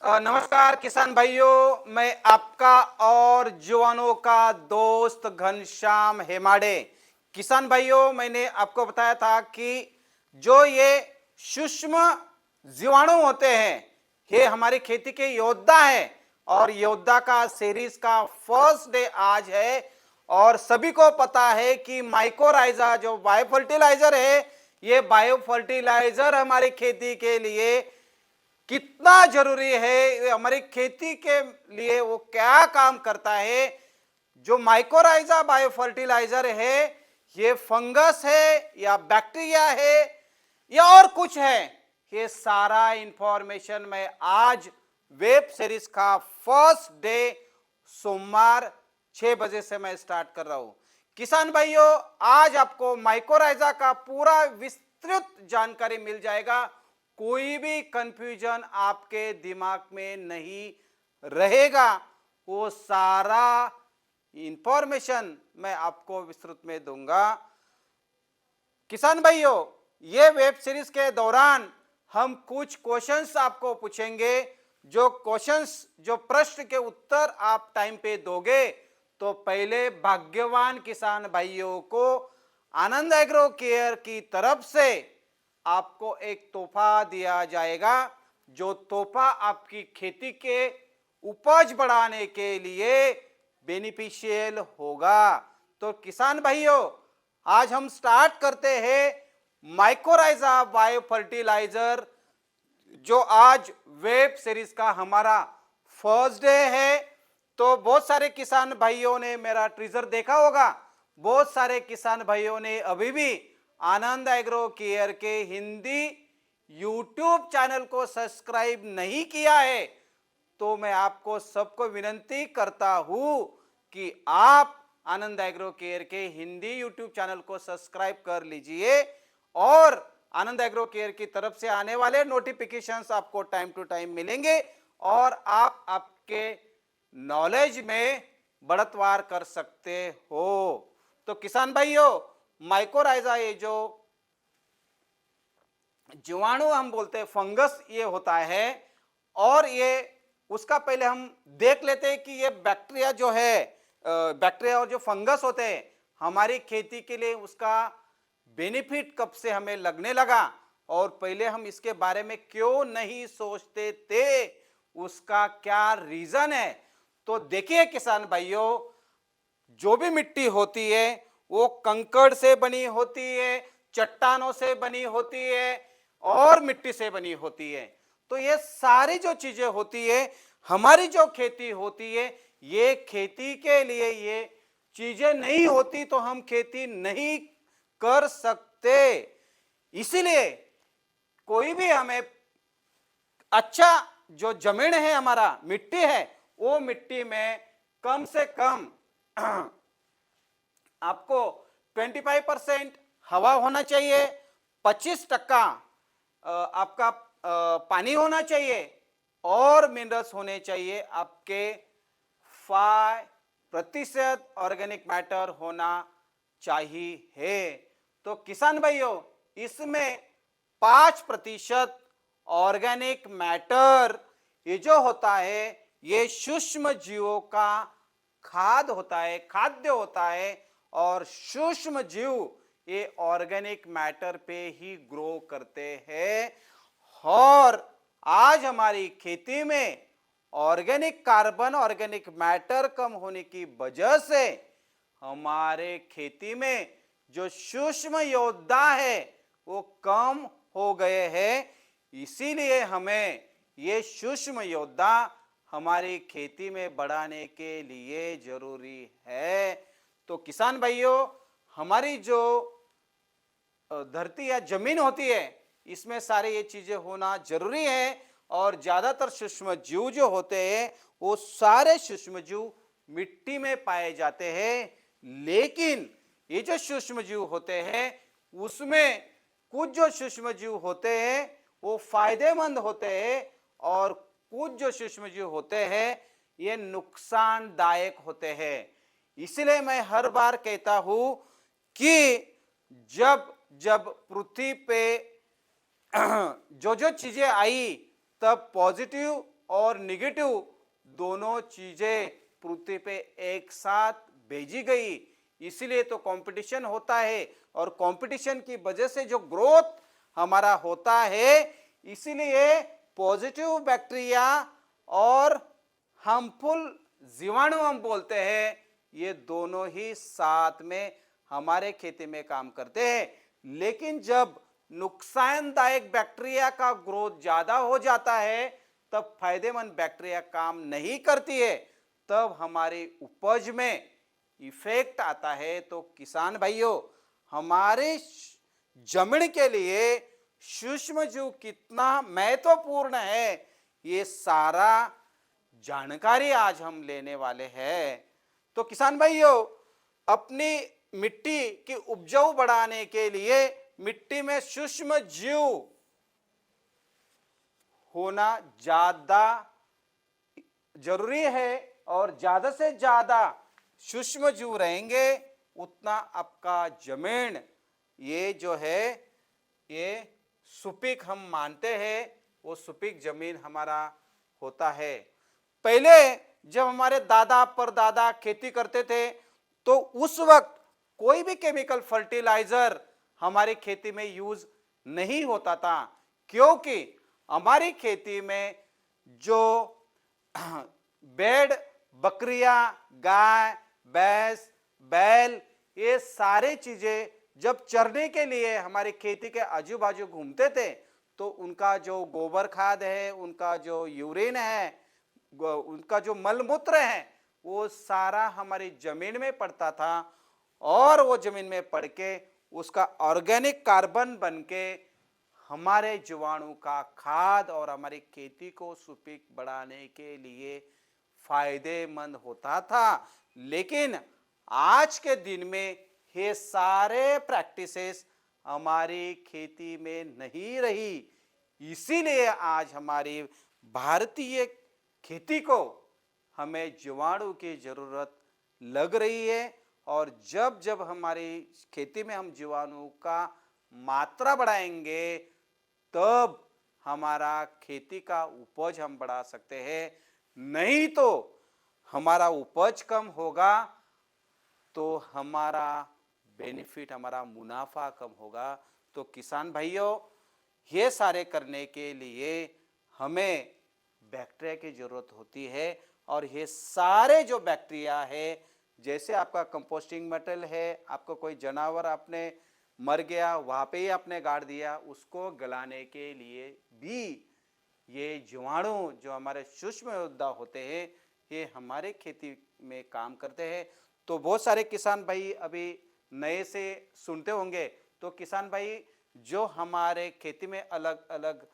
नमस्कार किसान भाइयों, मैं आपका और जवानों का दोस्त घनश्याम हेमाड़े। किसान भाइयों, मैंने आपको बताया था कि जो ये सूक्ष्म जीवाणु होते हैं, ये हमारी खेती के योद्धा है और योद्धा का सीरीज का फर्स्ट डे आज है। और सभी को पता है कि माइकोराइजा जो बायो फर्टिलाइजर है, ये बायो फर्टिलाइजर हमारी खेती के लिए कितना जरूरी है, हमारी खेती के लिए वो क्या काम करता है। जो माइकोराइजा बायो फर्टिलाइजर है, ये फंगस है या बैक्टीरिया है या और कुछ है, ये सारा इंफॉर्मेशन मैं आज वेब सीरीज का फर्स्ट डे सोमवार 6 बजे से मैं स्टार्ट कर रहा हूं। किसान भाइयों, आज आपको माइकोराइजा का पूरा विस्तृत जानकारी मिल जाएगा। कोई भी कंफ्यूजन आपके दिमाग में नहीं रहेगा। वो सारा इंफॉर्मेशन मैं आपको विस्तृत में दूंगा। किसान भाइयों, ये वेब सीरीज के दौरान हम कुछ क्वेश्चंस आपको पूछेंगे। जो क्वेश्चंस, जो प्रश्न के उत्तर आप टाइम पे दोगे तो पहले भाग्यवान किसान भाइयों को आनंद एग्रो केयर की तरफ से आपको एक तोहफा दिया जाएगा। जो तोहफा आपकी खेती के उपज बढ़ाने के लिए बेनिफिशियल होगा। तो किसान भाइयों, आज हम स्टार्ट करते हैं माइकोराइजा बायो फर्टिलाइजर, जो आज वेब सीरीज का हमारा फर्स्ट डे है। तो बहुत सारे किसान भाइयों ने मेरा टीजर देखा होगा, बहुत सारे किसान भाइयों ने अभी भी आनंद एग्रो केयर के हिंदी यूट्यूब चैनल को सब्सक्राइब नहीं किया है। तो मैं आपको सबको विनती करता हूं कि आप आनंद एग्रो केयर के हिंदी यूट्यूब चैनल को सब्सक्राइब कर लीजिए और आनंद एग्रो केयर की तरफ से आने वाले नोटिफिकेशंस आपको टाइम टू टाइम मिलेंगे और आप आपके नॉलेज में बढ़तवार कर सकते हो। तो किसान भाइयों, माइकोराइजा, ये जो जीवाणु हम बोलते हैं, फंगस ये होता है। और ये उसका पहले हम देख लेते हैं कि ये बैक्टीरिया जो है, बैक्टीरिया और जो फंगस होते हैं हमारी खेती के लिए, उसका बेनिफिट कब से हमें लगने लगा और पहले हम इसके बारे में क्यों नहीं सोचते थे, उसका क्या रीजन है। तो देखिए किसान भाइयों, जो भी मिट्टी होती है वो कंकड़ से बनी होती है, चट्टानों से बनी होती है और मिट्टी से बनी होती है। तो ये सारी जो चीजें होती है, हमारी जो खेती होती है, ये खेती के लिए ये चीजें नहीं होती तो हम खेती नहीं कर सकते। इसीलिए कोई भी हमें अच्छा जो जमीन है, हमारा मिट्टी है, वो मिट्टी में कम से कम आपको 25% हवा होना चाहिए, 25% आपका पानी होना चाहिए और मिनरल्स होने चाहिए। आपके 5% ऑर्गेनिक मैटर होना चाहिए। तो किसान भाइयों, इसमें 5% ऑर्गेनिक मैटर ये जो होता है, ये सूक्ष्म जीवों का खाद होता है, खाद्य होता है। और सूक्ष्म जीव ये ऑर्गेनिक मैटर पे ही ग्रो करते हैं। और आज हमारी खेती में ऑर्गेनिक कार्बन, ऑर्गेनिक मैटर कम होने की वजह से हमारे खेती में जो सूक्ष्म योद्धा है वो कम हो गए हैं। इसीलिए हमें ये सूक्ष्म योद्धा हमारी खेती में बढ़ाने के लिए जरूरी है। तो किसान भाइयों, हमारी जो धरती या जमीन होती है, इसमें सारे ये चीजें होना जरूरी है। और ज्यादातर सूक्ष्म जीव जो होते हैं वो सारे सूक्ष्म जीव मिट्टी में पाए जाते हैं। लेकिन ये जो सूक्ष्म जीव होते हैं उसमें कुछ जो सूक्ष्म जीव होते हैं वो फायदेमंद होते हैं और कुछ जो सूक्ष्म जीव होते हैं ये नुकसानदायक होते हैं। इसलिए मैं हर बार कहता हूं कि जब जब पृथ्वी पे जो जो चीजें आई तब पॉजिटिव और निगेटिव दोनों चीजें पृथ्वी पे एक साथ भेजी गई। इसीलिए तो कंपटीशन होता है और कंपटीशन की वजह से जो ग्रोथ हमारा होता है, इसीलिए पॉजिटिव बैक्टीरिया और हार्मफुल जीवाणु हम बोलते हैं, ये दोनों ही साथ में हमारे खेती में काम करते हैं। लेकिन जब नुकसानदायक बैक्टीरिया का ग्रोथ ज्यादा हो जाता है, तब फायदेमंद बैक्टीरिया काम नहीं करती है, तब हमारी उपज में इफेक्ट आता है। तो किसान भाइयों, हमारे जमीन के लिए सूक्ष्म जीव कितना महत्वपूर्ण है, ये सारा जानकारी आज हम लेने वाले हैं। तो किसान भाइयों, अपनी मिट्टी की उपजाऊ बढ़ाने के लिए मिट्टी में सूक्ष्म जीव होना ज्यादा जरूरी है, और ज्यादा से ज्यादा सूक्ष्म जीव रहेंगे उतना आपका जमीन ये जो है ये सुपीक हम मानते हैं, वो सुपीक जमीन हमारा होता है। पहले जब हमारे दादा परदादा खेती करते थे, तो उस वक्त कोई भी केमिकल फर्टिलाइजर हमारी खेती में यूज नहीं होता था, क्योंकि हमारी खेती में जो भेड़ बकरियां, गाय भैंस बैल, ये सारे चीजें जब चरने के लिए हमारी खेती के आजू बाजू घूमते थे, तो उनका जो गोबर खाद है, उनका जो यूरिन है, उनका जो मलमूत्र है, वो सारा हमारी जमीन में पड़ता था, और वो जमीन में पड़ के उसका ऑर्गेनिक कार्बन बन के हमारे जीवाणु का खाद और हमारी खेती को सुपीक बढ़ाने के लिए फायदेमंद होता था। लेकिन आज के दिन में ये सारे प्रैक्टिसेस हमारी खेती में नहीं रही, इसीलिए आज हमारी भारतीय खेती को हमें जीवाणु की जरूरत लग रही है। और जब जब हमारी खेती में हम जीवाणु का मात्रा बढ़ाएंगे, तब हमारा खेती का उपज हम बढ़ा सकते हैं। नहीं तो हमारा उपज कम होगा, तो हमारा बेनिफिट, हमारा मुनाफा कम होगा। तो किसान भाइयों, ये सारे करने के लिए हमें बैक्टीरिया की जरूरत होती है, और ये सारे जो बैक्टीरिया है, जैसे आपका कंपोस्टिंग मटेरियल है, आपको कोई जानवर आपने मर गया वहां पे ही आपने गाड़ दिया, उसको गलाने के लिए भी ये जीवाणु जो हमारे सूक्ष्म योद्धा होते हैं, ये हमारे खेती में काम करते हैं। तो बहुत सारे किसान भाई अभी नए से सुनते होंगे, तो किसान भाई, जो हमारे खेती में अलग अलग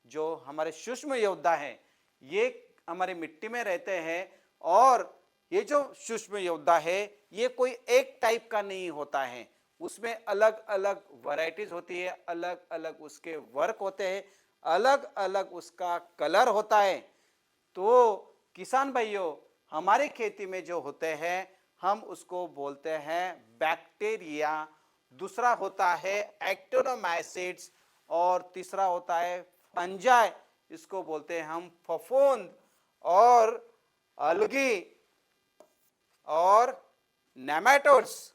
जो हमारे सूक्ष्म योद्धा हैं, ये हमारी मिट्टी में रहते हैं, और ये जो सूक्ष्म योद्धा है, ये कोई एक टाइप का नहीं होता है, उसमें अलग अलग वैरायटीज होती है, अलग अलग उसके वर्क होते हैं, अलग अलग उसका कलर होता है। तो किसान भाइयों, हमारी खेती में जो होते हैं, हम उसको बोलते हैं बैक्टीरिया, दूसरा होता है एक्टिनोमाइसिड्स, और तीसरा होता है फंजाई, इसको बोलते हैं हम फफूंद, और अलगी और नेमाटोड्स।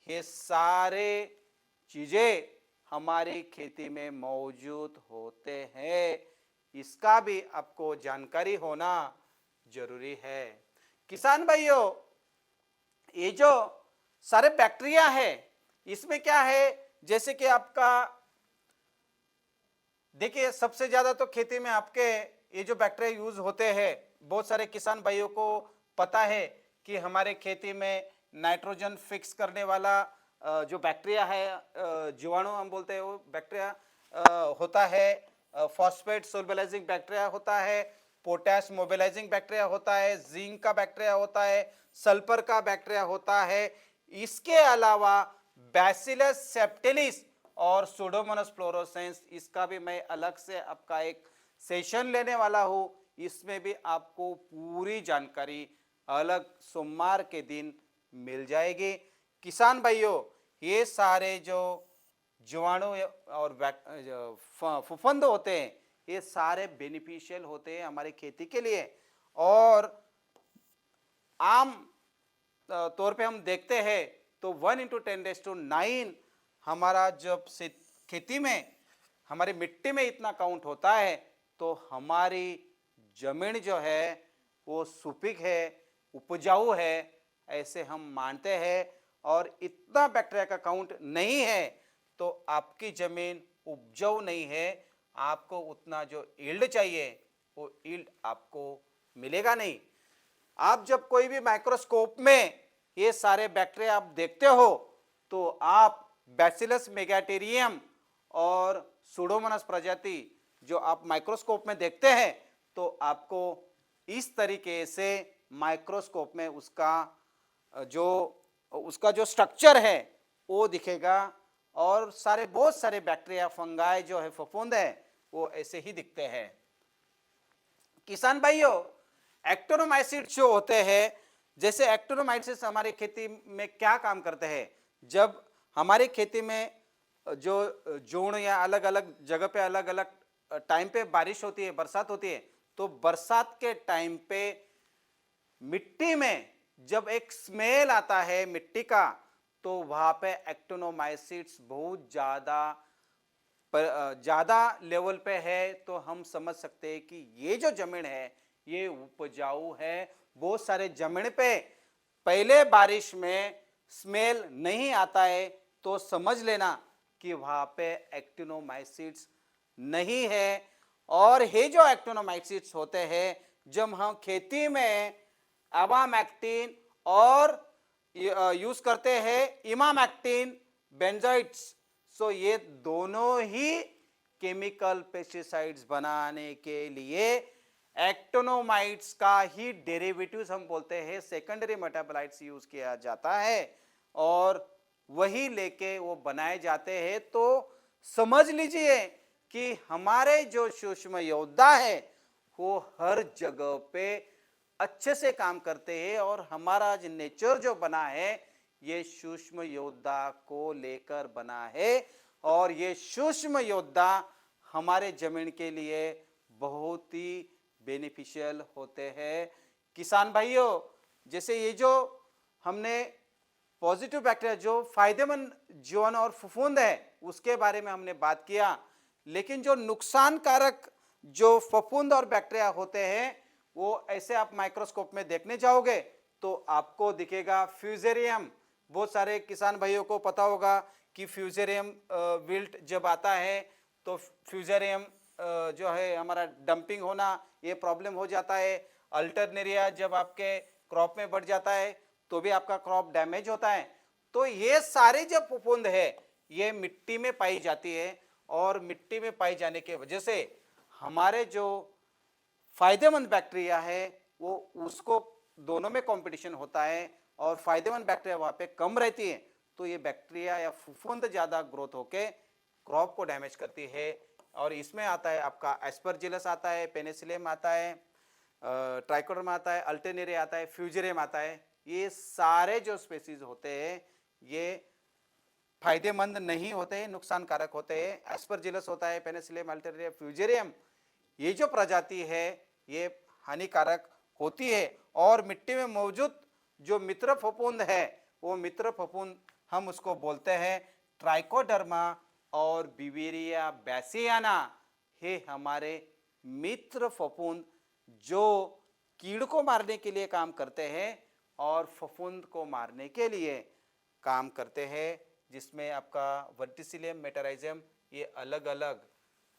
ये सारे चीजें हमारी खेती में मौजूद होते हैं, इसका भी आपको जानकारी होना जरूरी है। किसान भाइयों, ये जो सारे बैक्टीरिया है, इसमें क्या है, जैसे कि आपका देखिए, सबसे ज्यादा तो खेती में आपके ये जो बैक्टीरिया यूज होते हैं, बहुत सारे किसान भाइयों को पता है कि हमारे खेती में नाइट्रोजन फिक्स करने वाला जो बैक्टीरिया है, जीवाणु हम बोलते हैं, वो बैक्टीरिया होता है, फॉस्फेट सोल्बलाइजिंग बैक्टीरिया होता है, पोटैश मोबिलाइजिंग बैक्टीरिया होता है, जिंक का बैक्टीरिया होता है, सल्फर का बैक्टीरिया होता है। इसके अलावा बैसिलस सेप्टिलिस और सुडोमोनास फ्लोरोसेंस, इसका भी मैं अलग से आपका एक सेशन लेने वाला हूं, इसमें भी आपको पूरी जानकारी अलग सोमवार के दिन मिल जाएगी। किसान भाइयों, ये सारे जो जीवाणु और फफूंद होते हैं, ये सारे बेनिफिशियल होते हैं हमारी खेती के लिए। और आम तौर पे हम देखते हैं तो 1 × 10⁻⁹ हमारा जब से खेती में हमारी मिट्टी में इतना काउंट होता है तो हमारी जमीन जो है वो सुपीक है, उपजाऊ है, ऐसे हम मानते हैं। और इतना बैक्टीरिया का काउंट नहीं है तो आपकी जमीन उपजाऊ नहीं है, आपको उतना जो यील्ड चाहिए वो यील्ड आपको मिलेगा नहीं। आप जब कोई भी माइक्रोस्कोप में ये सारे बैक्टीरिया आप देखते हो तो आप बैसिलस मेगाटेरियम और सुडोमोनास प्रजाति जो आप माइक्रोस्कोप में देखते हैं तो आपको इस तरीके से माइक्रोस्कोप में उसका जो स्ट्रक्चर है वो दिखेगा। और बहुत सारे बैक्टीरिया, फंगाई जो है, फफूंद है, वो ऐसे ही दिखते हैं। किसान भाइयों, एक्टिनोमाइसीट्स जो होते हैं, जैसे एक्टिनोमाइसीट्स हमारी खेती में क्या काम करते हैं? जब हमारी खेती में जो जोन या अलग अलग जगह पे अलग अलग टाइम पे बारिश होती है, बरसात होती है, तो बरसात के टाइम पे मिट्टी में जब एक स्मेल आता है मिट्टी का, तो वहां पे एक्टिनोमाइसीट्स बहुत ज्यादा लेवल पे है। तो हम समझ सकते हैं कि ये जो जमीन है ये उपजाऊ है। बहुत सारे जमीन पे पहले बारिश में स्मेल नहीं आता है तो समझ लेना कि वहां पे एक्टिनोमाइसीट्स नहीं है। और ये जो एक्टिनोमाइसीट्स होते हैं, जब हम खेती में अबामैक्टिन और यूज करते हैं इमामैक्टिन, बेंजोइट्स, सो ये दोनों ही केमिकल पेस्टिसाइड्स बनाने के लिए एक्टिनोमाइड्स का ही डेरिवेटिव्स हम बोलते हैं सेकेंडरी मेटाबोलाइट्स यूज किया जाता है और वही लेके वो बनाए जाते हैं। तो समझ लीजिए कि हमारे जो सूक्ष्म योद्धा है वो हर जगह पे अच्छे से काम करते हैं और हमारा जो नेचर जो बना है ये सूक्ष्म योद्धा को लेकर बना है। और ये सूक्ष्म योद्धा हमारे जमीन के लिए बहुत ही बेनिफिशियल होते हैं। किसान भाइयों, जैसे ये जो हमने पॉजिटिव बैक्टीरिया जो फायदेमंद जीवाणु और फफूंद है उसके बारे में हमने बात किया, लेकिन जो नुकसानकारक जो फफूंद और बैक्टीरिया होते हैं वो ऐसे आप माइक्रोस्कोप में देखने जाओगे तो आपको दिखेगा फ्यूजेरियम। बहुत सारे किसान भाइयों को पता होगा कि फ्यूजेरियम विल्ट जब आता है तो फ्यूजेरियम जो है हमारा डंपिंग होना ये प्रॉब्लम हो जाता है। अल्टरनेरिया जब आपके क्रॉप में बढ़ जाता है तो भी आपका क्रॉप डैमेज होता है। तो ये सारे जो फफूंद है ये मिट्टी में पाई जाती है और मिट्टी में पाई जाने की वजह से हमारे जो फायदेमंद बैक्टीरिया है वो उसको दोनों में कंपटीशन होता है और फायदेमंद बैक्टीरिया वहां पे कम रहती है तो ये बैक्टीरिया या फफूंद ज्यादा ग्रोथ होके क्रॉप को डैमेज करती है। और इसमें आता है आपका एस्परजिलस आता है, पेनिसिलियम आता है, ट्राइकोडर्मा आता है, अल्टरनेरिया आता है, फ्यूजेरियम आता है। ये सारे जो स्पेसीज होते हैं ये फायदेमंद नहीं होते हैं, नुकसानकारक होते हैं। एस्परजिलस होता है, पेनिसिलियम, अल्टरनेरिया, फ्यूजेरियम, ये जो प्रजाति है ये हानिकारक होती है। और मिट्टी में मौजूद जो मित्र फफूंद है वो मित्र फफूंद हम उसको बोलते हैं ट्राइकोडर्मा और बिवेरिया बैसियाना। ये हमारे मित्र फफूंद जो कीड़ को मारने के लिए काम करते हैं और फफूंद को मारने के लिए काम करते हैं, जिसमें आपका वर्टिसिलियम, मेटाराइजियम, ये अलग अलग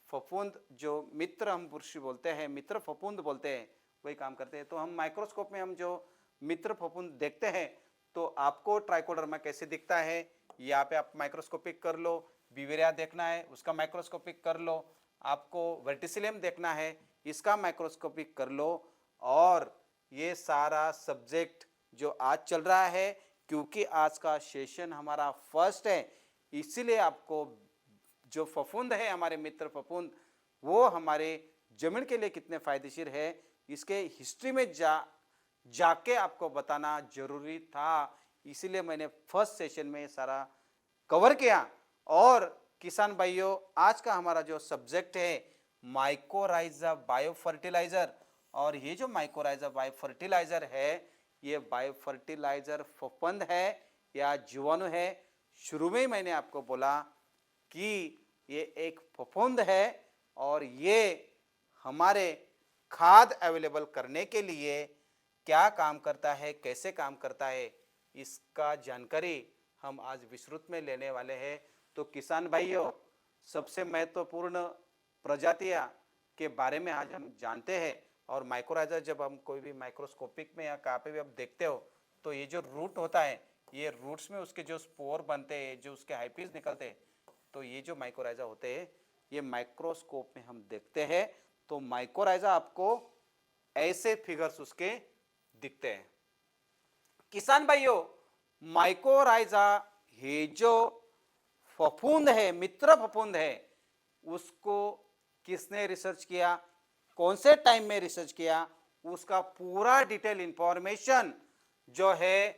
फफूंद जो मित्र हम पुरुष बोलते हैं, मित्र फफूंद बोलते हैं, वही काम करते हैं। तो हम माइक्रोस्कोप में हम जो मित्र फफूंद देखते हैं तो आपको ट्राइकोडर्मा कैसे दिखता है यहाँ पे आप माइक्रोस्कोपिक कर लो, बिवेरिया देखना है उसका माइक्रोस्कोपिक कर लो, आपको वर्टिसिलियम देखना है इसका माइक्रोस्कोपिक कर लो। और ये सारा सब्जेक्ट जो आज चल रहा है, क्योंकि आज का सेशन हमारा फर्स्ट है, इसीलिए आपको जो फफूंद है हमारे मित्र फफूंद वो हमारे जमीन के लिए कितने फायदेशीर है इसके हिस्ट्री में जाके आपको बताना जरूरी था। इसीलिए मैंने फर्स्ट सेशन में सारा कवर किया। और किसान भाइयों, आज का हमारा जो सब्जेक्ट है माइकोराइजा बायो फर्टिलाइजर। और ये जो माइकोराइजा बायो फर्टिलाइजर है, ये बायो फर्टिलाइजर फफूंद है या जीवाणु है। शुरू में ही मैंने आपको बोला कि ये एक फफूंद है और ये हमारे खाद अवेलेबल करने के लिए क्या काम करता है, कैसे काम करता है, इसका जानकारी हम आज विस्तृत में लेने वाले हैं। तो किसान भाइयों, सबसे महत्वपूर्ण प्रजातियां के बारे में आज हम जानते हैं। और माइकोराइजा जब हम कोई भी माइक्रोस्कोपिक में या कहाँ पे भी आप देखते हो, तो ये जो रूट होता है, ये रूट्स में उसके जो स्पोर बनते हैं, जो उसके हाइफिज निकलते हैं, तो ये जो माइकोराइजा होते हैं, ये माइक्रोस्कोप में हम देखते हैं। तो माइकोराइजा आपको ऐसे फिगर्स उसके दिखते हैं। किसान भाइयों, माइकोराइजा ये जो फफूंद है, मित्र फफूंद है, उसको किसने रिसर्च किया, कौन से टाइम में रिसर्च किया, उसका पूरा डिटेल इंफॉर्मेशन जो है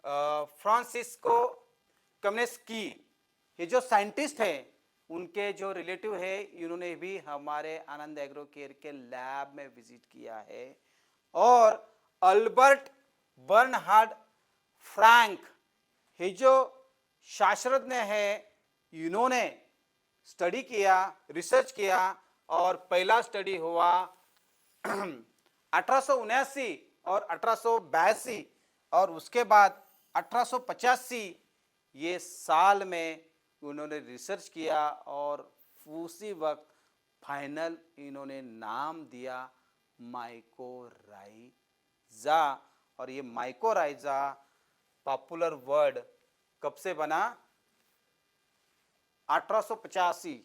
फ्रांसिस्को कम्युनिस्की, ये जो साइंटिस्ट है, उनके जो रिलेटिव है, इन्होंने भी हमारे आनंद एग्रो केयर के लैब में विजिट किया है। और अल्बर्ट बर्नहार्ड फ्रैंक, ये जो शास्त्रज्ञ है, इन्होंने स्टडी किया, रिसर्च किया। और पहला स्टडी हुआ 1879 और 1882, और उसके बाद 1885 ये साल में उन्होंने रिसर्च किया। और उसी वक्त फाइनल इन्होंने नाम दिया माइकोराइजा। और ये माइकोराइजा पॉपुलर वर्ड कब से बना, 1885,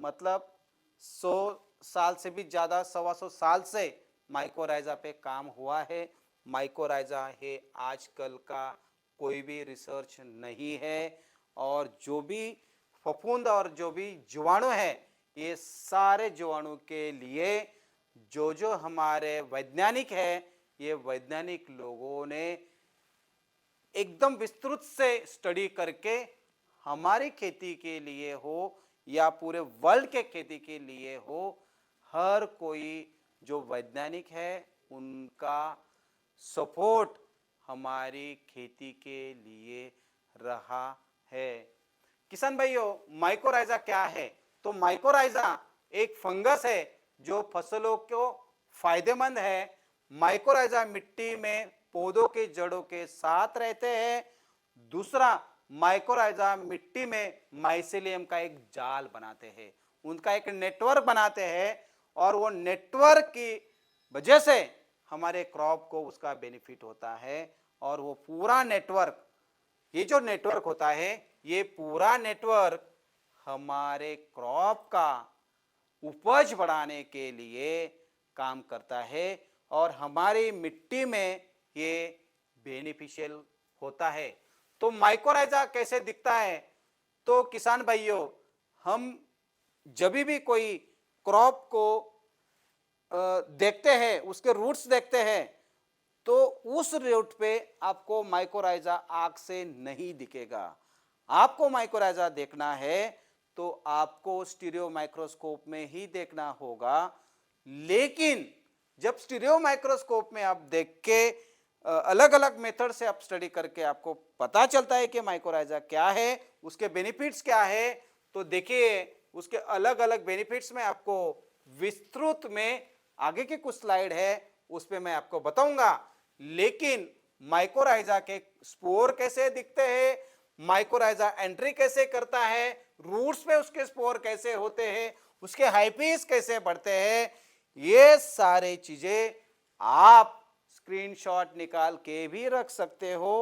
मतलब 100 साल से भी ज्यादा, 125 साल से माइकोराइजा पे काम हुआ है। माइकोराइजा है आजकल का कोई भी रिसर्च नहीं है। और जो भी फफूंद और जो भी जीवाणु है, ये सारे जीवाणु के लिए जो जो हमारे वैज्ञानिक है, ये वैज्ञानिक लोगों ने एकदम विस्तृत से स्टडी करके हमारी खेती के लिए हो या पूरे वर्ल्ड के खेती के लिए हो, हर कोई जो वैज्ञानिक है उनका सपोर्ट हमारी खेती के लिए रहा है। किसान भाइयों, माइकोराइजा क्या है? तो माइकोराइजा एक फंगस है जो फसलों को फायदेमंद है। माइकोराइजा मिट्टी में पौधों के जड़ों के साथ रहते हैं। दूसरा, माइकोराइजा मिट्टी में माइसेलियम का एक जाल बनाते हैं, उनका एक नेटवर्क बनाते हैं। और वो नेटवर्क की वजह से हमारे क्रॉप को उसका बेनिफिट होता है। और वो पूरा नेटवर्क, ये जो नेटवर्क होता है, ये पूरा नेटवर्क हमारे क्रॉप का उपज बढ़ाने के लिए काम करता है और हमारी मिट्टी में ये बेनिफिशियल होता है। तो माइकोराइजा कैसे दिखता है? तो किसान भाइयों, हम जब भी कोई क्रॉप को देखते हैं, उसके रूट्स देखते हैं, तो उस रूट पे आपको माइकोराइजा आंख से नहीं दिखेगा। आपको माइकोराइजा देखना है तो आपको स्टीरियो माइक्रोस्कोप में ही देखना होगा। लेकिन जब स्टीरियो माइक्रोस्कोप में आप देख के अलग अलग मेथड से आप स्टडी करके आपको पता चलता है कि माइकोराइजा क्या है, उसके बेनिफिट्स क्या है। तो देखिए, उसके अलग अलग बेनिफिट्स में आपको विस्तृत में आगे की कुछ स्लाइड है, उस पे मैं आपको बताऊंगा। लेकिन माइकोराइजा के स्पोर कैसे दिखते हैं, माइकोराइजा एंट्री कैसे करता है, रूट्स पे उसके स्पोर कैसे होते हैं, उसके हाइपीस कैसे बढ़ते हैं, ये सारे चीजें आप स्क्रीनशॉट निकाल के भी रख सकते हो।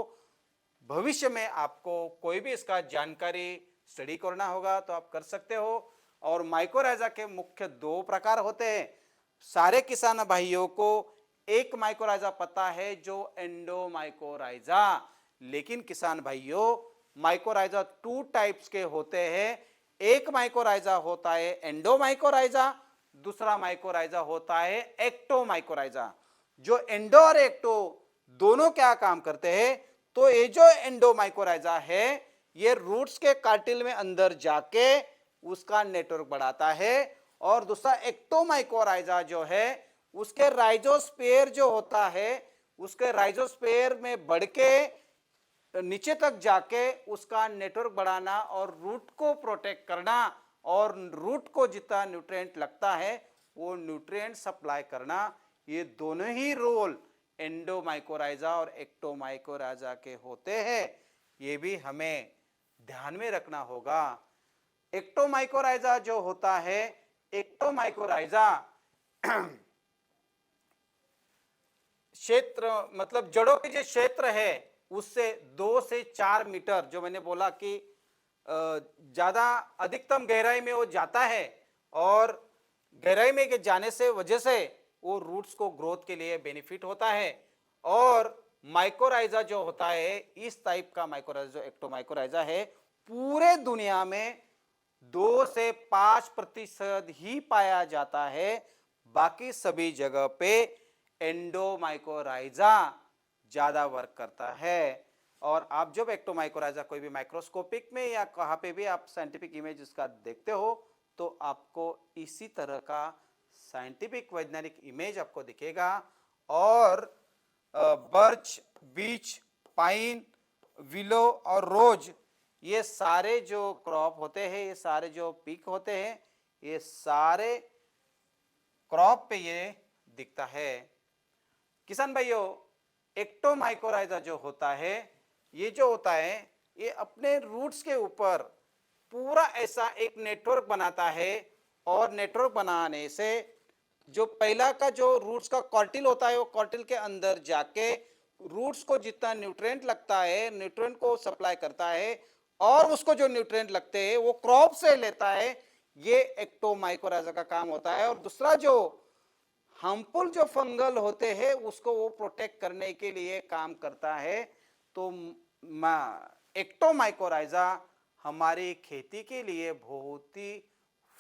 भविष्य में आपको कोई भी इसका जानकारी स्टडी करना होगा तो आप कर सकते हो। और माइकोराइजा के मुख्य 2 प्रकार होते हैं। सारे किसान भाइयों को एक माइकोराइजा पता है जो एंडोमाइकोराइजा, लेकिन किसान भाइयों, माइकोराइजा 2 टाइप्स के होते हैं। एक माइकोराइजा होता है एंडोमाइकोराइजा, दूसरा माइकोराइजा होता है एक्टोमाइकोराइजा। जो एंडो और एक्टो दोनों क्या काम करते हैं? तो ये जो एंडोमाइकोराइजा है, ये रूट्स के कार्टिल में अंदर जाके उसका नेटवर्क बढ़ाता है और दूसरा एक्टोमाइकोराइजा जो है उसके राइजोस्फीयर जो होता है, उसके राइजोस्फीयर में बढ़ के नीचे तक जाके उसका नेटवर्क बढ़ाना और रूट को प्रोटेक्ट करना और रूट को जितना न्यूट्रिएंट लगता है वो न्यूट्रिएंट सप्लाई करना, ये दोनों ही रोल एंडोमाइकोराइजा और एक्टोमाइकोराइजा के होते हैं। ये भी हमें ध्यान में रखना होगा। एक्टोमाइकोराइजा जो होता है, एक्टोमाइकोराइजा क्षेत्र मतलब जड़ों के जो क्षेत्र है उससे 2 से 4 मीटर, जो मैंने बोला कि ज्यादा अधिकतम गहराई में वो जाता है और गहराई में जाने से वजह से वो रूट्स को ग्रोथ के लिए बेनिफिट होता है। और माइकोराइजा जो होता है, इस टाइप का माइकोराइजा जो एक्टोमाइकोराइजा है, पूरे दुनिया में 2 से 5% ही पाया जाता है। बाकी सभी जगह पे एंडोमाइकोराइजा ज्यादा वर्क करता है। और आप जब एक्टोमाइकोराइजा कोई भी माइक्रोस्कोपिक में या कहाँ पे भी आप साइंटिफिक इमेज इसका देखते हो तो आपको इसी तरह का साइंटिफिक वैज्ञानिक इमेज आपको दिखेगा। और बर्च, बीच, पाइन, विलो और रोज, ये सारे जो क्रॉप होते हैं, ये सारे जो पीक होते हैं, ये सारे क्रॉप पे ये दिखता है। किसान भाइयों, एक्टोमाइकोराइजा जो होता है, ये जो होता है ये अपने रूट्स के ऊपर पूरा ऐसा एक नेटवर्क बनाता है और नेटवर्क बनाने से जो पहला का जो रूट्स का कॉर्टिल होता है वो कॉर्टिल के अंदर जाके रूट्स को जितना न्यूट्रिएंट लगता है न्यूट्रिएंट को सप्लाई करता है और उसको जो न्यूट्रिएंट लगते हैं वो क्रॉप से लेता है। ये एक्टोमाइकोराइजा का काम होता है। और दूसरा जो हार्मफुल जो फंगल होते हैं उसको वो प्रोटेक्ट करने के लिए काम करता है। तो एक्टोमाइकोराइजा हमारी खेती के लिए बहुत ही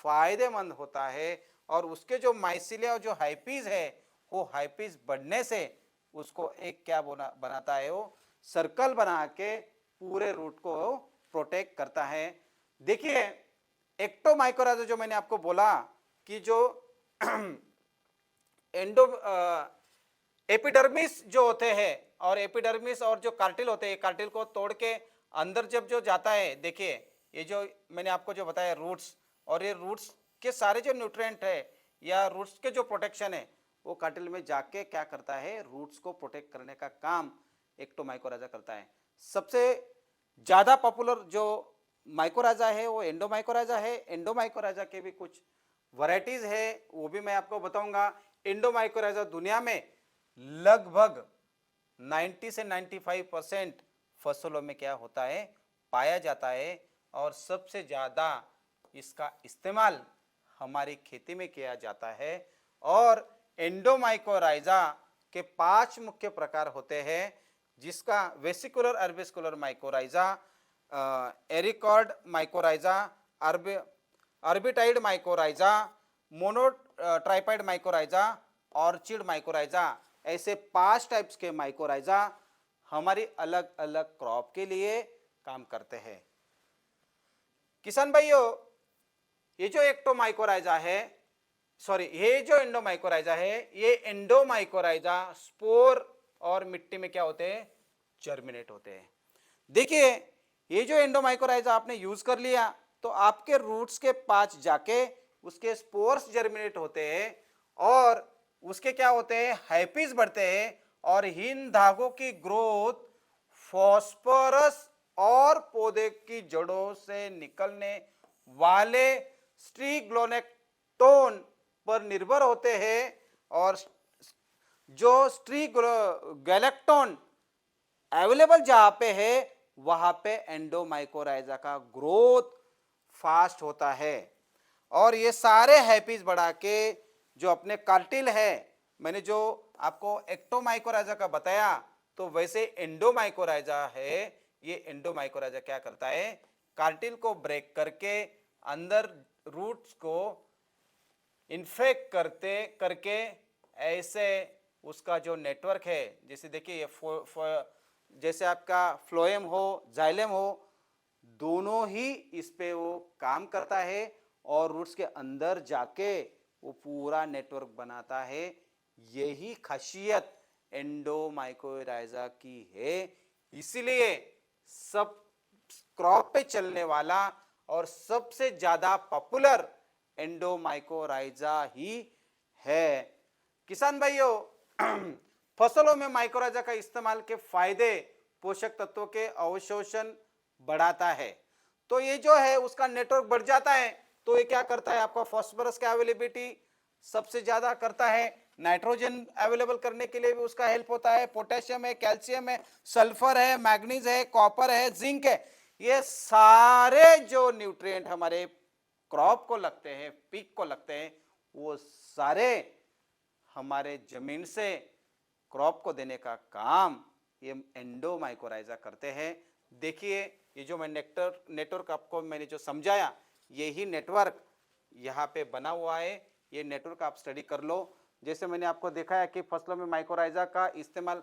फायदेमंद होता है। और उसके जो माइसिलिया और जो हाइपीज है वो हाइपीज बढ़ने से उसको एक क्या बनाता है, वो सर्कल बना के पूरे रूट को प्रोटेक्ट करता है। देखिए एक्टोमाइकोराइजा जो मैंने आपको बोला कि जो एपिडर्मिस जो होते हैं और एपिडर्मिस और जो कार्टिल होते हैं, कार्टिल को तोड़ के अंदर जब जो जाता है, देखिए ये जो मैंने आपको जो बताया रूट्स, और ये रूट्स के सारे जो न्यूट्रिएंट है या रूट्स के जो प्रोटेक्शन है वो कार्टिल में जाके क्या करता है, रूट्स को प्रोटेक्ट करने का काम एक्टोमाइकोराइजा करता है। सबसे ज्यादा पॉपुलर जो माइकोराइजा है वो एंडोमाइकोराइजा है। एंडोमाइकोराइजा के भी कुछ वैरायटीज है, वो भी मैं आपको बताऊंगा। एंडोमाइकोराइजा दुनिया में लगभग 90 से 95% फसलों में क्या होता है, पाया जाता है। और सबसे ज्यादा इसका इस्तेमाल हमारी खेती में किया जाता है। और एंडोमाइकोराइजा के 5 मुख्य प्रकार होते हैं, जिसका vesicular arbuscular mycorrhiza, ericoid mycorrhiza, arbutoid mycorrhiza, monotropoid mycorrhiza, orchid mycorrhiza, ऐसे 5 टाइप्स के माइकोराइजा हमारी अलग अलग क्रॉप के लिए काम करते हैं। किसान भाइयों, ये जो एक्टोमाइकोराइजा है, सॉरी ये जो एंडोमाइकोराइजा है, ये एंडोमाइकोराइजा स्पोर और मिट्टी में क्या होते हैं, जर्मिनेट होते हैं। देखिए ये जो एंडोमाइकोराइजा आपने यूज कर लिया तो आपके रूट्स के पास जाके उसके स्पोर्स जर्मिनेट होते हैं और उसके क्या होते हैं, हाइपीज बढ़ते हैं और इन धागों की ग्रोथ फॉस्फोरस और पौधे की जड़ों से निकलने वाले स्ट्रीग्लोनेक्टोन पर निर्भर होते हैं। और जो स्ट्रीगैलेक्टोन अवेलेबल जहां पे है वहां पे एंडोमाइकोराइजा का ग्रोथ फास्ट होता है। और ये सारे हैपीज बढ़ा के जो अपने कार्टिल है, मैंने जो आपको एक्टोमाइकोराइजा का बताया, तो वैसे एंडोमाइकोराइजा है, ये एंडोमाइकोराइजा क्या करता है, कार्टिल को ब्रेक करके अंदर रूट्स को इन्फेक्ट करके ऐसे उसका जो नेटवर्क है, जैसे देखिए ये जैसे आपका फ्लोएम हो, जाइलम हो, दोनों ही इस पे वो काम करता है और रूट्स के अंदर जाके वो पूरा नेटवर्क बनाता है। यही खासियत एंडोमाइकोराइजा की है। इसलिए सब क्रॉप पे चलने वाला और सबसे ज्यादा पॉपुलर एंडोमाइकोराइजा ही है। किसान भाइयों, फसलों में माइक्रोराइजा का इस्तेमाल के फायदे पोषक तत्वों के अवशोषण बढ़ाता है। तो ये जो है उसका नेटवर्क बढ़ जाता है, तो ये क्या करता है, आपका फास्फोरस का अवेलेबिलिटी सबसे ज्यादा करता है, नाइट्रोजन अवेलेबल करने के लिए भी उसका हेल्प होता है, पोटेशियम है, कैल्शियम है, सल्फर है, मैग्नीज है, कॉपर है, जिंक है। ये सारे जो न्यूट्रिएंट हमारे क्रॉप को लगते हैं, पीक को लगते हैं, वो सारे हमारे जमीन से क्रॉप को देने का काम ये एंडोमाइकोराइजा करते हैं। देखिए ये जो मैं नेटवर्क आपको मैंने जो समझाया, यही नेटवर्क यहाँ पे बना हुआ है। ये नेटवर्क आप स्टडी कर लो। जैसे मैंने आपको दिखाया कि फसलों में माइक्रोराइजा का इस्तेमाल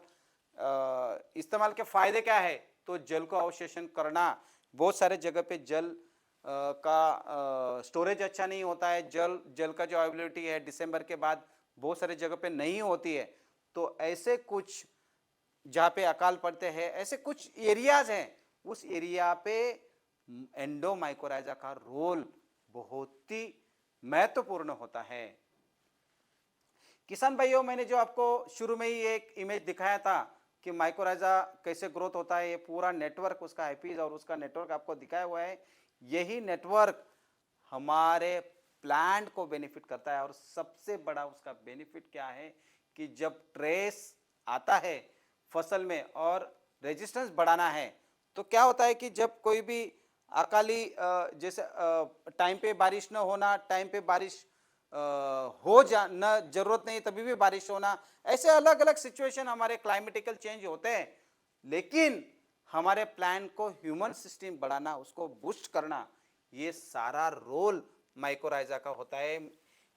के फायदे क्या है, तो जल को अवशोषण करना। बहुत सारे जगह पे जल का स्टोरेज अच्छा नहीं होता है, जल का जो अवेलेबिलिटी है दिसंबर के बाद बहुत सारे जगह पे नहीं होती है। तो ऐसे कुछ जहाँ पे अकाल पड़ते हैं, ऐसे कुछ एरियाज हैं, उस एरिया पे एंडोमाइकोराइजा का रोल बहुत ही महत्वपूर्ण होता है। किसान भाइयों, मैंने जो आपको शुरू में ही एक इमेज दिखाया था कि माइक्रोराइजा कैसे ग्रोथ होता है, ये पूरा नेटवर्क उसका एपीज और उसका नेटवर्क आपको दिखाया हुआ है। यही नेटवर्क हमारे प्लांट को बेनिफिट करता है। और सबसे बड़ा उसका बेनिफिट क्या है कि जब ट्रेस आता है फसल में और रेजिस्टेंस बढ़ाना है, तो क्या होता है कि जब कोई भी अकाली जैसे टाइम पे बारिश न होना, टाइम पे बारिश हो जाना, जरूरत नहीं तभी भी बारिश होना, ऐसे अलग अलग सिचुएशन हमारे क्लाइमेटिकल चेंज होते हैं। लेकिन हमारे प्लांट को ह्यूमन सिस्टम बढ़ाना, उसको बूस्ट करना, ये सारा रोल माइक्रोराइजा का होता है।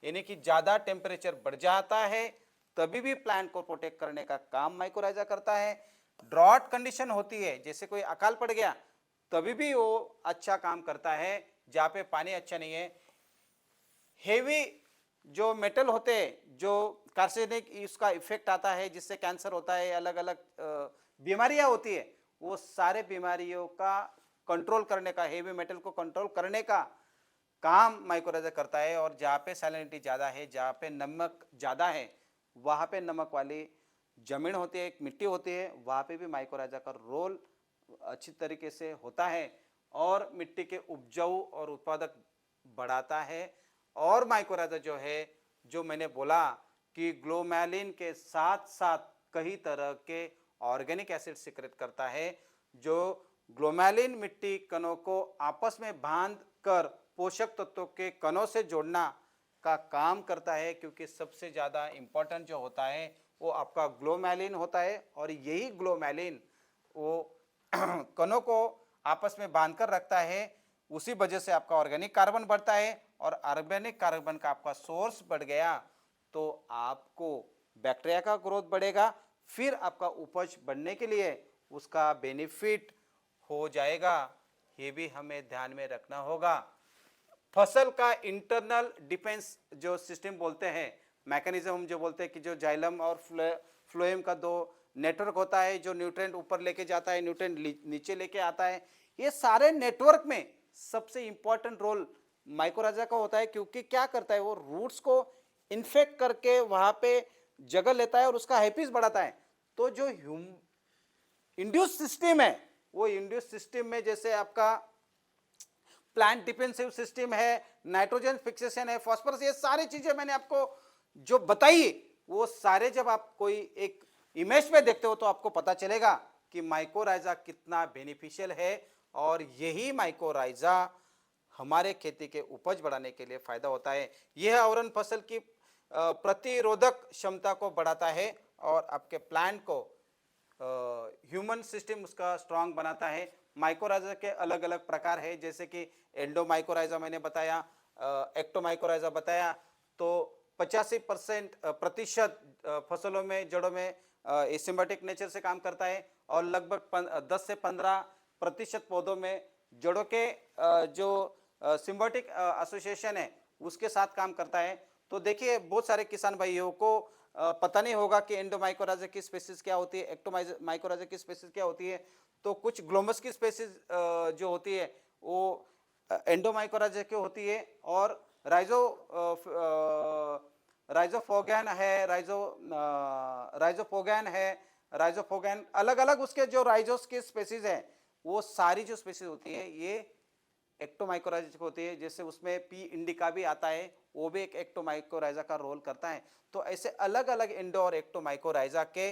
यानी कि ज्यादा टेम्परेचर बढ़ जाता है तभी भी प्लांट को प्रोटेक्ट करने का काम माइक्रोराइजा करता है। ड्रॉट कंडीशन होती है, जैसे कोई अकाल पड़ गया, तभी भी वो अच्छा काम करता है जहाँ पे पानी अच्छा नहीं है। हेवी जो मेटल होते हैं, जो कार्सिनिक इसका इफेक्ट आता है, जिससे कैंसर होता है, अलग अलग बीमारियां होती है, वो सारे बीमारियों का कंट्रोल करने का, हेवी मेटल को कंट्रोल करने का काम माइक्रोराइजा करता है। और जहाँ पे सैलिनिटी ज़्यादा है, जहाँ पे नमक ज़्यादा है, वहाँ पे नमक वाली जमीन होती है, एक मिट्टी होती है, वहाँ पे भी माइक्रोराइजा का रोल अच्छी तरीके से होता है और मिट्टी के उपजाऊ और उत्पादक बढ़ाता है। और माइक्रोराइजा जो है, जो मैंने बोला कि ग्लोमेलिन के साथ साथ कई तरह के ऑर्गेनिक एसिड सीक्रेट करता है, जो ग्लोमेलिन मिट्टी कणों को आपस में बांध कर पोषक तत्वों के कणों से जोड़ना का काम करता है। क्योंकि सबसे ज़्यादा इम्पोर्टेंट जो होता है वो आपका ग्लोमेलिन होता है, और यही ग्लोमेलिन वो कणों को आपस में बांध कर रखता है। उसी वजह से आपका ऑर्गेनिक कार्बन बढ़ता है, और ऑर्गेनिक कार्बन का आपका सोर्स बढ़ गया तो आपको बैक्टीरिया का ग्रोथ बढ़ेगा, फिर आपका उपज बढ़ने के लिए उसका बेनिफिट हो जाएगा। ये भी हमें ध्यान में रखना होगा। फसल का इंटरनल डिफेंस जो सिस्टम बोलते हैं, मैकेनिज्म हम जो बोलते हैं कि जो जाइलम और फ्लोएम का दो नेटवर्क होता है, जो न्यूट्रिएंट ऊपर लेके जाता है, न्यूट्रिएंट नीचे लेके आता है, ये सारे नेटवर्क में सबसे इंपॉर्टेंट रोल माइक्रोराइजा का होता है। क्योंकि क्या करता है, वो रूट्स को इन्फेक्ट करके वहां पे जगह लेता है और उसका हैपिस बढ़ाता है। तो जो इंड्यूस सिस्टम है, वो इंड्यूस सिस्टम में जैसे आपका प्लांट डिफेंसिव सिस्टम है, नाइट्रोजन फिक्सेशन है, फास्फोरस, ये सारी चीजें मैंने आपको जो बताई, वो सारे जब आप कोई एक इमेज में देखते हो तो आपको पता चलेगा कि माइक्रोराइजा कितना बेनिफिशियल है। और यही माइक्रोराइजा हमारे खेती के उपज बढ़ाने के लिए फायदा होता है। यह आवरण फसल की प्रतिरोधक क्षमता को बढ़ाता है और आपके प्लांट को ह्यूमन सिस्टम उसका स्ट्रांग बनाता है। माइक्रोराइजा के अलग अलग प्रकार है, जैसे कि एंडोमाइक्रोराइजा मैंने बताया, एक्टोमाइक्रोराइजा बताया। तो 85% फसलों में, जड़ों में सिम्बायोटिक नेचर से काम करता है, और लगभग 10 से 15% पौधों में जड़ों के जो सिम्बायोटिक एसोसिएशन है उसके साथ काम करता है। तो देखिए बहुत सारे किसान भाइयों को पता नहीं होगा कि एंडोमाइकोराइजा की स्पेसीज क्या होती है, एक्टोमाइकोराइजा की स्पेसीज क्या होती है। तो कुछ ग्लोमस की स्पेसीज जो होती है वो एंडोमाइकोराइजा की होती है, और राइजोफोगैन है, राइजोफोगैन है, राइजोफोगैन अलग अलग उसके जो राइजोस की स्पेसीज है, वो सारी जो स्पेसीज होती है ये एक्टोमाइकोराइजा होती है। जैसे उसमें पी इंडिका भी आता है, वो भी एक एक्टोमाइकोराइजा का रोल करता है। तो ऐसे अलग अलग इंडो और एक्टोमाइकोराइजा के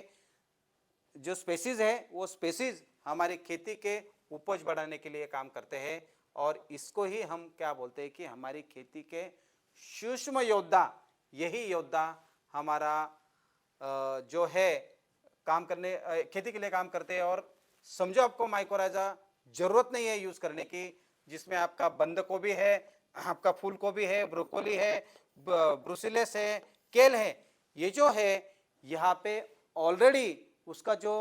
जो स्पेसीज है वो स्पेसीज हमारी खेती के उपज बढ़ाने के लिए काम करते हैं, और इसको ही हम क्या बोलते हैं कि हमारी खेती के सूक्ष्म योद्धा, यही योद्धा हमारा जो है काम करने खेती के लिए काम करते हैं। और समझो आपको माइकोराइजा जरूरत नहीं है यूज करने की, जिसमें आपका बंद गोभी है, आपका फूल गोभी है, ब्रोकोली है, ब्रुसिलेस है, केल है, ये जो है यहाँ पे ऑलरेडी उसका जो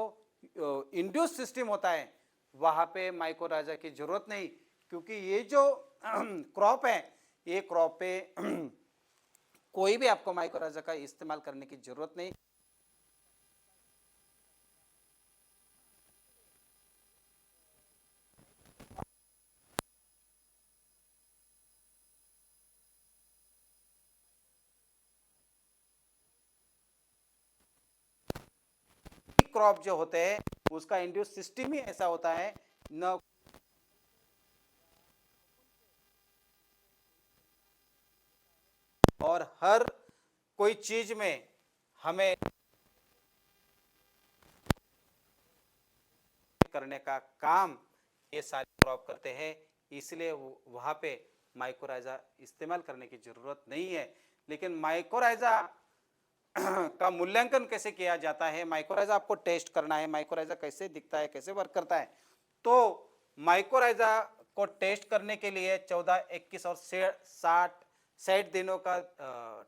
इंड्यूस सिस्टम होता है वहां पे माइकोराइजा की जरूरत नहीं, क्योंकि ये जो क्रॉप है ये क्रॉप पे कोई भी आपको माइकोराइजा का इस्तेमाल करने की जरूरत नहीं। क्रॉप जो होते हैं उसका इंड्यूस सिस्टम ही ऐसा होता है न, और हर कोई चीज में हमें करने का काम ये सारे क्रॉप करते हैं, इसलिए वहां पे माइकोराइजा इस्तेमाल करने की जरूरत नहीं है। लेकिन माइकोराइजा का मूल्यांकन कैसे किया जाता है, माइकोराइजा आपको टेस्ट करना है, माइकोराइजा कैसे दिखता है, कैसे वर्क करता है। तो माइकोराइजा को टेस्ट करने के लिए 14, 21 और 60 दिनों का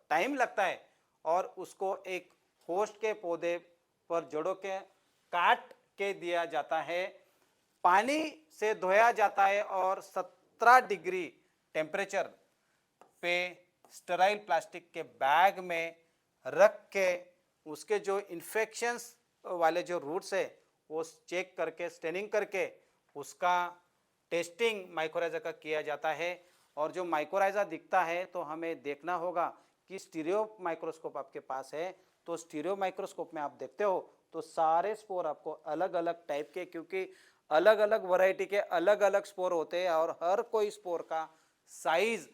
टाइम लगता है, और उसको एक होस्ट के पौधे पर जड़ों के काट के दिया जाता है, पानी से धोया जाता है, और 17 डिग्री टेम्परेचर पे स्टेराइल प्लास्टिक के बैग में रख के उसके जो इन्फेक्शंस वाले जो रूट्स है वो चेक करके स्टेनिंग करके उसका टेस्टिंग माइकोराइजा का किया जाता है। और जो माइकोराइजा दिखता है तो हमें देखना होगा कि स्टीरियो माइक्रोस्कोप आपके पास है, तो स्टीरियो माइक्रोस्कोप में आप देखते हो तो सारे स्पोर आपको अलग अलग टाइप के, क्योंकि अलग अलग वैरायटी के अलग अलग स्पोर होते हैं, और हर कोई स्पोर का साइज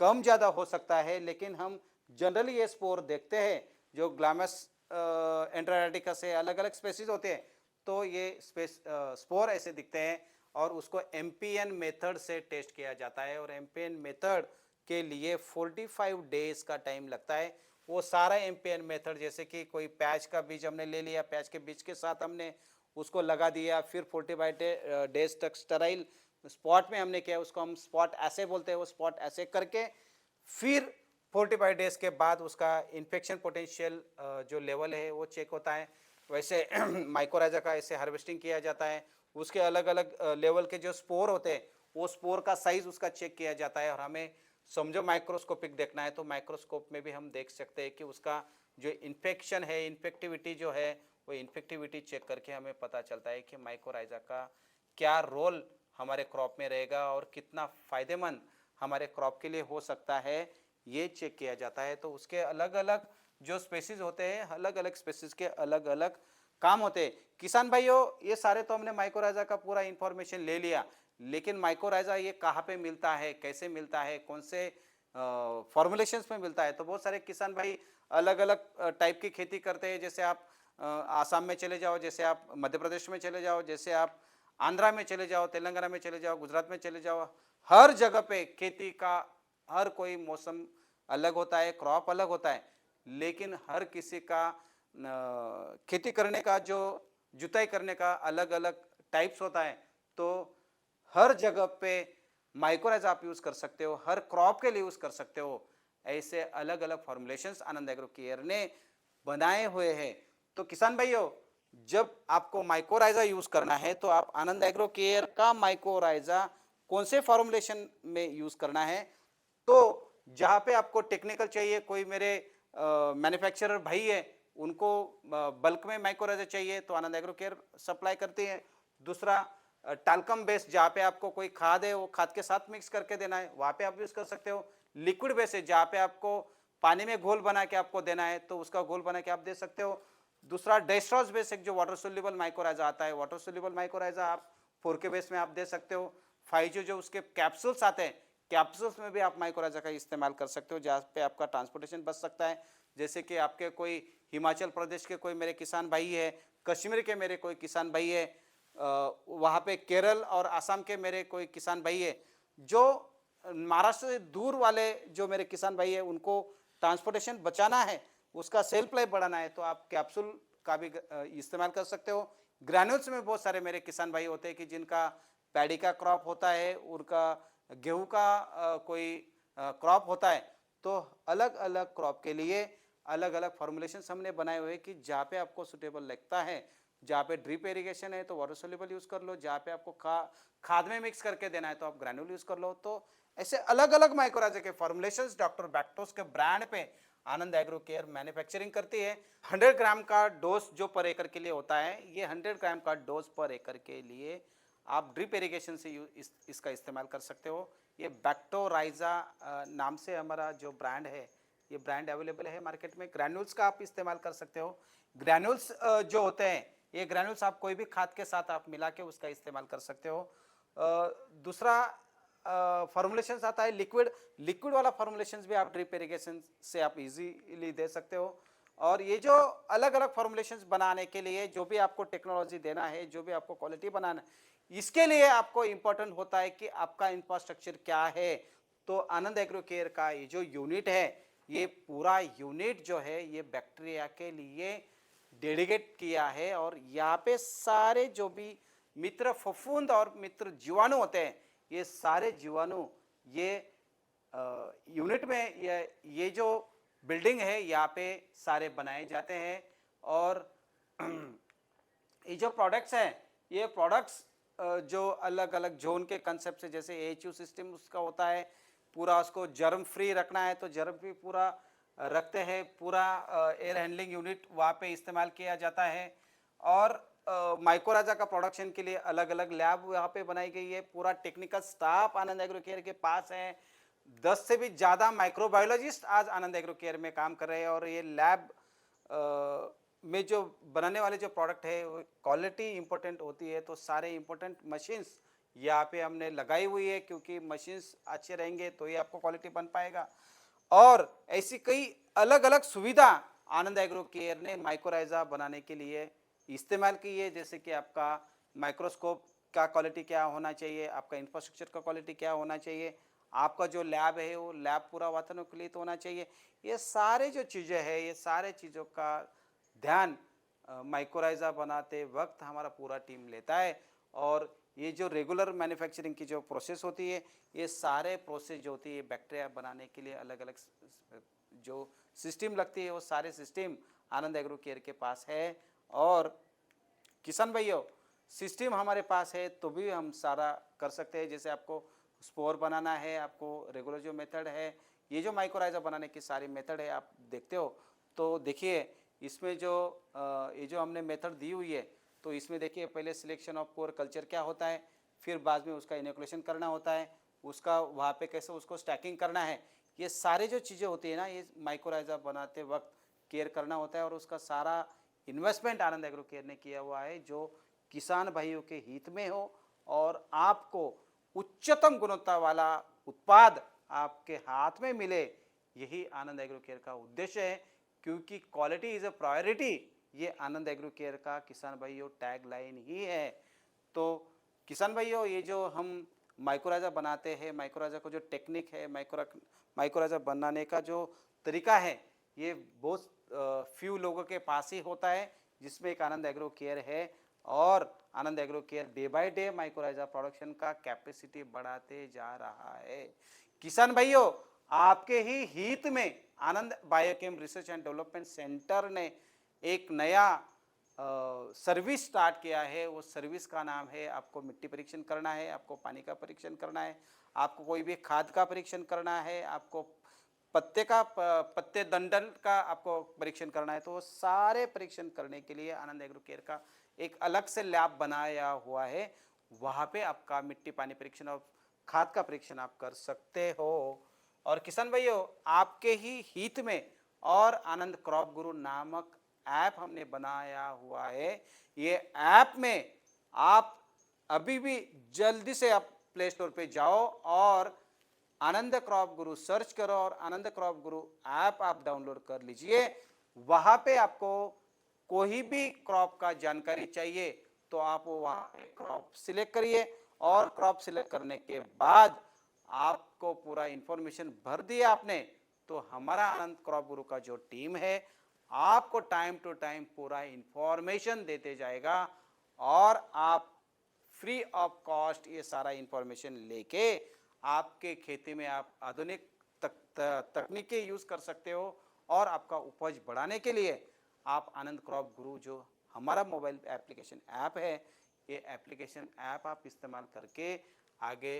कम ज़्यादा हो सकता है। लेकिन हम जनरली ये स्पोर देखते हैं जो ग्लामस एंट्राटिका से अलग अलग स्पेसीज होते हैं, तो ये स्पोर ऐसे दिखते हैं, और उसको एमपीएन मेथड से टेस्ट किया जाता है। और एमपीएन मेथड के लिए 45 डेज का टाइम लगता है। वो सारा एमपीएन मेथड, जैसे कि कोई प्याज का बीज हमने ले लिया, प्याज के बीज के साथ हमने उसको लगा दिया, फिर 45 डेज तक स्टेराइल स्पॉट में हमने किया, उसको हम स्पॉट ऐसे बोलते हैं। वो स्पॉट ऐसे करके फिर 45 डेज के बाद उसका इन्फेक्शन पोटेंशियल जो लेवल है वो चेक होता है। वैसे माइकोराइजा का ऐसे हार्वेस्टिंग किया जाता है। उसके अलग अलग लेवल के जो स्पोर होते हैं वो स्पोर का साइज उसका चेक किया जाता है। और हमें समझो माइक्रोस्कोपिक देखना है तो माइक्रोस्कोप में भी हम देख सकते हैं कि उसका जो इन्फेक्शन है, इन्फेक्टिविटी जो है, वो इन्फेक्टिविटी चेक करके हमें पता चलता है कि माइकोराइजा का क्या रोल हमारे क्रॉप में रहेगा और कितना फायदेमंद हमारे क्रॉप के लिए हो सकता है, ये चेक किया जाता है। तो उसके अलग अलग जो स्पेसीज होते हैं, अलग अलग स्पेसीज के अलग अलग काम होते हैं। किसान भाइयों, ये सारे तो हमने माइकोराइजा का पूरा इंफॉर्मेशन ले लिया, लेकिन माइकोराइजा ये कहाँ पे मिलता है, कैसे मिलता है, कौन से फॉर्मुलेशंस में मिलता है। तो बहुत सारे किसान भाई अलग अलग टाइप की खेती करते हैं। जैसे आप आसाम में चले जाओ, जैसे आप मध्य प्रदेश में चले जाओ, जैसे आप आंध्रा में चले जाओ, तेलंगाना में चले जाओ, गुजरात में चले जाओ, हर जगह पे खेती का हर कोई मौसम अलग होता है, क्रॉप अलग होता है, लेकिन हर किसी का खेती करने का, जो जुताई करने का अलग अलग टाइप्स होता है। तो हर जगह पे माइकोराइजा आप यूज कर सकते हो, हर क्रॉप के लिए यूज कर सकते हो। ऐसे अलग अलग फॉर्मुलेशंस आनंद एग्रो केयर ने बनाए हुए हैं। तो किसान भाइयों, जब आपको माइकोराइजा यूज करना है तो आप आनंद एग्रो केयर का माइकोराइजा कौन से फॉर्मुलेशन में यूज करना है। तो जहाँ पे आपको टेक्निकल चाहिए, कोई मेरे मैन्युफैक्चरर भाई है उनको बल्क में माइक्रोराइजा चाहिए तो आनंद एग्रो केयर सप्लाई करती है। दूसरा टाल्कम बेस, जहाँ पे आपको कोई खाद है वो खाद के साथ मिक्स करके देना है, वहाँ पे आप यूज कर सकते हो। लिक्विड बेस है, जहाँ पे आपको पानी में घोल बना के आपको देना है तो उसका घोल बना के आप दे सकते हो। दूसरा डेस्ट्रॉस बेस, एक जो वाटर सोल्यूबल माइक्रोराइजा आता है, वाटर सोल्यूबल माइक्रोराइजा आप 4K बेस में आप दे सकते हो। फाइजो जो उसके कैप्सूल्स आते हैं, कैप्सूल्स में भी आप माइक्रोराइजा का इस्तेमाल कर सकते हो, जहाँ पे आपका ट्रांसपोर्टेशन बच सकता है। जैसे कि आपके कोई हिमाचल प्रदेश के कोई मेरे किसान भाई है, कश्मीर के मेरे कोई किसान भाई है, वहाँ पे केरल और आसाम के मेरे कोई किसान भाई है, जो महाराष्ट्र से दूर वाले जो मेरे किसान भाई है उनको ट्रांसपोर्टेशन बचाना है, उसका सेल्फ लाइफ बढ़ाना है, तो आप कैप्सूल का भी इस्तेमाल कर सकते हो। ग्रैन्यूल्स में बहुत सारे मेरे किसान भाई होते हैं कि जिनका पैडी का क्रॉप होता है, उनका गेहूं का कोई क्रॉप होता है, तो अलग अलग क्रॉप के लिए अलग अलग फॉर्मुलेशंस हमने बनाए हुए कि जहाँ पे आपको सुटेबल लगता है, जहाँ पे ड्रिप इरिगेशन है तो वाटर सोल्यूबल यूज कर लो, जहाँ पे आपको खाद में मिक्स करके देना है तो आप ग्रैन्यूल यूज कर लो। तो ऐसे अलग अलग माइक्रोराइजा के फॉर्मुलेशंस डॉक्टर बैक्टोस के ब्रांड पे आनंद एग्रो केयर मैन्युफैक्चरिंग करती है। 100 ग्राम का डोज जो पर एकड़ के लिए होता है, ये 100 ग्राम का डोज पर एकड़ के लिए आप ड्रिप इरिगेशन से इसका इस्तेमाल कर सकते हो। ये बैक्टोराइजा नाम से हमारा जो ब्रांड है, ये ब्रांड अवेलेबल है मार्केट में। ग्रैन्यूल्स का आप इस्तेमाल कर सकते हो। ग्रैन्यूल्स जो होते हैं, ये ग्रैन्यूल्स आप कोई भी खाद के साथ आप मिला के उसका इस्तेमाल कर सकते हो। दूसरा फॉर्मुलेशन आता है लिक्विड, लिक्विड वाला फॉर्मुलेशन भी आप ड्रिप इरिगेशन से आप इजीली दे सकते हो। और ये जो अलग अलग फॉर्मुलेशंस बनाने के लिए जो भी आपको टेक्नोलॉजी देना है, जो भी आपको क्वालिटी बनाना है, इसके लिए आपको इंपॉर्टेंट होता है कि आपका इंफ्रास्ट्रक्चर क्या है। तो आनंद एग्रो केयर का ये जो यूनिट है, ये पूरा यूनिट जो है ये बैक्टीरिया के लिए डेडिकेट किया है, और यहाँ पे सारे जो भी मित्र फफूंद और मित्र जीवाणु होते हैं, ये सारे जीवाणु ये यूनिट में ये जो बिल्डिंग है यहाँ पे सारे बनाए जाते हैं। और ये जो प्रोडक्ट्स हैं, ये प्रोडक्ट्स जो अलग अलग जोन के कंसेप्ट से, जैसे AHU सिस्टम उसका होता है, पूरा उसको जर्म फ्री रखना है तो जर्म फ्री पूरा रखते हैं, पूरा एयर हैंडलिंग यूनिट वहाँ पे इस्तेमाल किया जाता है। और माइक्रोराइजा का प्रोडक्शन के लिए अलग अलग लैब यहाँ पे बनाई गई है, पूरा टेक्निकल स्टाफ आनंद एग्रो केयर के पास है। 10 से भी ज़्यादा माइक्रोबायोलॉजिस्ट आज आनंद एग्रो केयर में काम कर रहे हैं। और ये लैब में जो बनाने वाले जो प्रोडक्ट है वो क्वालिटी इंपॉर्टेंट होती है, तो सारे इंपॉर्टेंट मशीन्स यहाँ पे हमने लगाई हुई है, क्योंकि मशीन्स अच्छे रहेंगे तो ये आपको क्वालिटी बन पाएगा। और ऐसी कई अलग अलग सुविधा आनंद एग्रो केयर ने माइक्रोराइजा बनाने के लिए इस्तेमाल की है, जैसे कि आपका माइक्रोस्कोप का क्वालिटी क्या होना चाहिए, आपका इंफ्रास्ट्रक्चर का क्वालिटी क्या होना चाहिए, आपका जो लैब है वो लैब पूरा वातानुकूलित होना चाहिए। ये सारे जो चीज़ें हैं, ये सारे चीज़ों का ध्यान माइक्रोराइजा बनाते वक्त हमारा पूरा टीम लेता है। और ये जो रेगुलर मैन्युफैक्चरिंग की जो प्रोसेस होती है, ये सारे प्रोसेस जो होती है बैक्टीरिया बनाने के लिए अलग अलग जो सिस्टम लगती है, वो सारे सिस्टम आनंद एग्रो केयर के पास है। और किसान भाइयों, सिस्टम हमारे पास है तो भी हम सारा कर सकते हैं। जैसे आपको स्पोर बनाना है, आपको रेगुलर जो मेथड है, ये जो माइक्रोराइजा बनाने की सारी मेथड है आप देखते हो, तो देखिए इसमें जो ये जो हमने मेथड दी हुई है, तो इसमें देखिए पहले सिलेक्शन ऑफ कोर कल्चर क्या होता है, फिर बाद में उसका इनोकुलेशन करना होता है, उसका वहाँ पे कैसे उसको स्टैकिंग करना है, ये सारे जो चीज़ें होती है ना, ये माइक्रोराइजा बनाते वक्त केयर करना होता है। और उसका सारा इन्वेस्टमेंट आनंद एग्रो केयर ने किया हुआ है, जो किसान भाइयों के हित में हो और आपको उच्चतम गुणवत्ता वाला उत्पाद आपके हाथ में मिले, यही आनंद एग्रो केयर का उद्देश्य है। क्योंकि क्वालिटी इज अ प्रायोरिटी, ये आनंद एग्रो केयर का किसान भाइयों टैग लाइन ही है। तो किसान भाइयों, ये जो हम माइक्रोराइजा बनाते हैं, माइक्रोराइजा का जो टेक्निक है, माइक्रोराइजा बनाने का जो तरीका है, ये बहुत फ्यू लोगों के पास ही होता है, जिसमें एक आनंद एग्रो केयर है। और Anand agro care day by day mycorrhiza production का कैपेसिटी बढ़ाते जा रहा है। किसान भाइयों, आपके ही हित में Anand Biochem research and development centre ने एक नया सर्विस स्टार्ट किया है। वो सर्विस का नाम है, आपको मिट्टी परीक्षण करना है, आपको पानी का परीक्षण करना है, आपको कोई भी खाद का परीक्षण करना है, आपको पत्ते दंडल का आपको परीक्षण करना है। तो वो सारे परीक्षण करने के लिए आनंद एग्रो केयर का एक अलग से लैब बनाया हुआ है। वहाँ पे आपका मिट्टी पानी परीक्षण और खाद का परीक्षण आप कर सकते हो। और किसान भाइयों, आपके ही हित में और आनंद क्रॉप गुरु नामक ऐप हमने बनाया हुआ है। ये ऐप में आप अभी भी जल्दी से आप प्ले स्टोर पे जाओ और आनंद क्रॉप गुरु सर्च करो और आनंद क्रॉप गुरु ऐप आप डाउनलोड कर लीजिए। वहां पे आपको कोई भी क्रॉप का जानकारी चाहिए तो आप वहां पे क्रॉप सिलेक्ट करिए और क्रॉप सिलेक्ट करने के बाद आपको पूरा इंफॉर्मेशन भर दिया आपने, तो हमारा आनंद क्रॉप गुरु का जो टीम है आपको टाइम टू टाइम पूरा इंफॉर्मेशन देते जाएगा और आप फ्री ऑफ कॉस्ट ये सारा इंफॉर्मेशन लेके आपके खेती में आप आधुनिक तकनीकें यूज कर सकते हो। और आपका उपज बढ़ाने के लिए आप आनंद क्रॉप गुरु जो हमारा मोबाइल एप्लीकेशन ऐप है, ये एप्लीकेशन ऐप आप इस्तेमाल करके आगे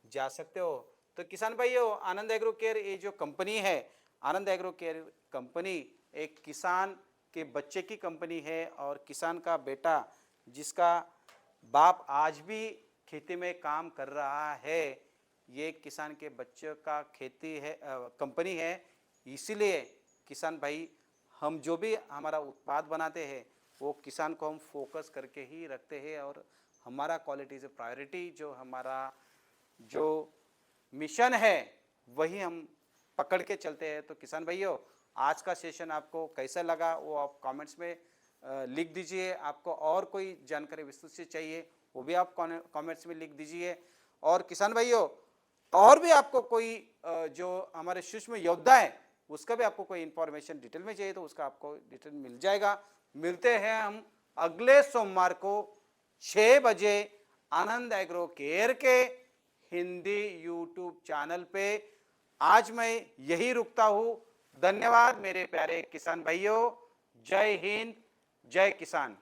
जा सकते हो। तो किसान भाइयों, आनंद एग्रो केयर ये जो कंपनी है, आनंद एग्रो केयर कंपनी एक किसान के बच्चे की कंपनी है और किसान का बेटा जिसका बाप आज भी खेती में काम कर रहा है, ये किसान के बच्चों का खेती है कंपनी है। इसीलिए किसान भाई, हम जो भी हमारा उत्पाद बनाते हैं वो किसान को हम फोकस करके ही रखते हैं और हमारा क्वालिटी इज प्रायोरिटी, जो हमारा जो मिशन है वही हम पकड़ के चलते हैं। तो किसान भाइयों, आज का सेशन आपको कैसा लगा वो आप कमेंट्स में लिख दीजिए। आपको और कोई जानकारी विस्तृत से चाहिए वो भी आप कमेंट्स में लिख दीजिए। और किसान भाइयों, और भी आपको कोई जो हमारे सूक्ष्म योद्धा है उसका भी आपको कोई इंफॉर्मेशन डिटेल में चाहिए तो उसका आपको डिटेल मिल जाएगा। मिलते हैं हम अगले सोमवार को 6 बजे आनंद एग्रो केयर के हिंदी यूट्यूब चैनल पे। आज मैं यही रुकता हूं। धन्यवाद मेरे प्यारे किसान भाइयों। जय हिंद, जय किसान।